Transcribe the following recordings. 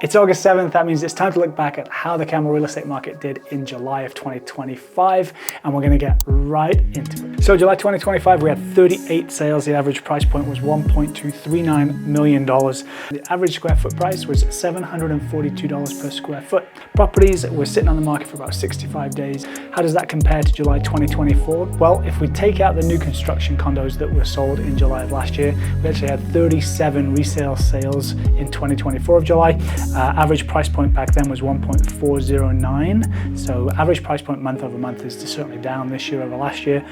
It's August 7th, that means it's time to look back at how the Canmore real estate market did in July of 2025, and we're gonna get right into it. So July 2025, we had 38 sales. The average price point was $1.239 million. The average square foot price was $742 per square foot. Properties were sitting on the market for about 65 days. How does that compare to July 2024? Well, if we take out the new construction condos that were sold in July of last year, we actually had 37 resale sales in 2024 of July. Average price point back then was 1.409. So average price point month over month is certainly down this year over last year.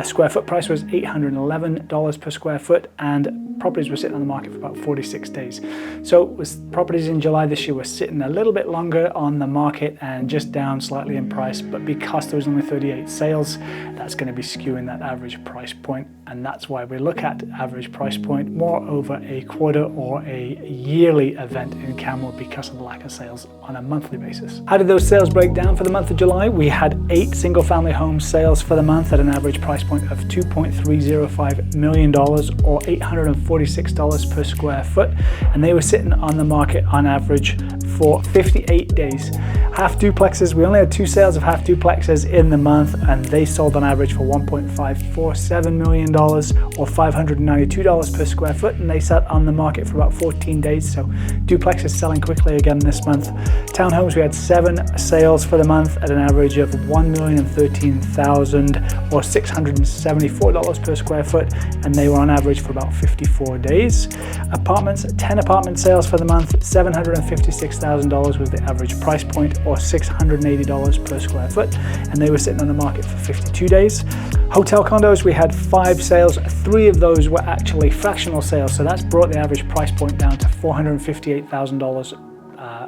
Square foot price was $811 per square foot, and properties were sitting on the market for about 46 days. So properties in July this year were sitting a little bit longer on the market and just down slightly in price, but because there was only 38 sales, that's going to be skewing that average price point, and that's why we look at average price point more over a quarter or a yearly event in Canmore because of the lack of sales on a monthly basis. How did those sales break down for the month of July? We had 8 single family home sales for the month at an average price point of $2.305 million or $846 per square foot, and they were sitting on the market on average for 58 days. Half duplexes, we only had 2 sales of half duplexes in the month, and they sold on average for $1.547 million or $592 per square foot, and they sat on the market for about 14 days. So duplexes selling quickly again this month. Townhomes, we had 7 sales for the month at an average of $1,013,000 or $674 per square foot, and they were on average for about 54 days. Apartments, 10 apartment sales for the month, $756,000 was the average price point or $680 per square foot, and they were sitting on the market for 52 days. Hotel condos, we had 5 sales. 3 of those were actually fractional sales, so that's brought the average price point down to $458,000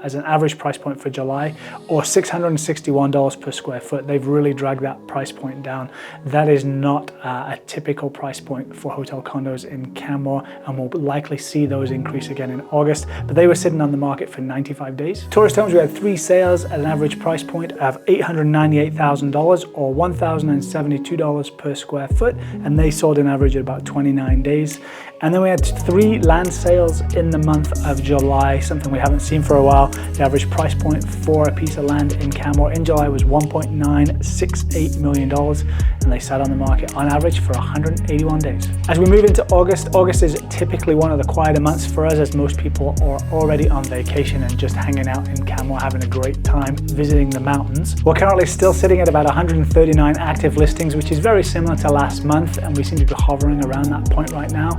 as an average price point for July, or $661 per square foot. They've really dragged that price point down. That is not a typical price point for hotel condos in Canmore, and we'll likely see those increase again in August, but they were sitting on the market for 95 days. Tourist homes, we had 3 sales at an average price point of $898,000 or $1,072 per square foot, and they sold an average at about 29 days. And then we had 3 land sales in the month of July, something we haven't seen for a while. The average price point for a piece of land in Canmore in July was $1.968 million, and they sat on the market on average for 181 days. As we move into August, August is typically one of the quieter months for us, as most people are already on vacation and just hanging out in Canmore, having a great time visiting the mountains. We're currently still sitting at about 139 active listings, which is very similar to last month, and we seem to be hovering around that point right now.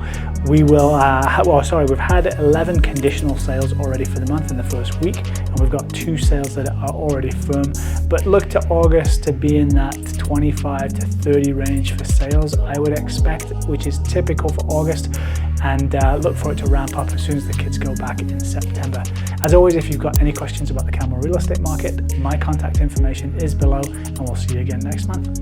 We will, we've had 11 conditional sales already for the month in the first week, and we've got 2 sales that are already firm, but look to August to be in that 25 to 30 range for sales, I would expect, which is typical for August, and look for it to ramp up as soon as the kids go back in September. As always, if you've got any questions about the Canmore real estate market, my contact information is below, and we'll see you again next month.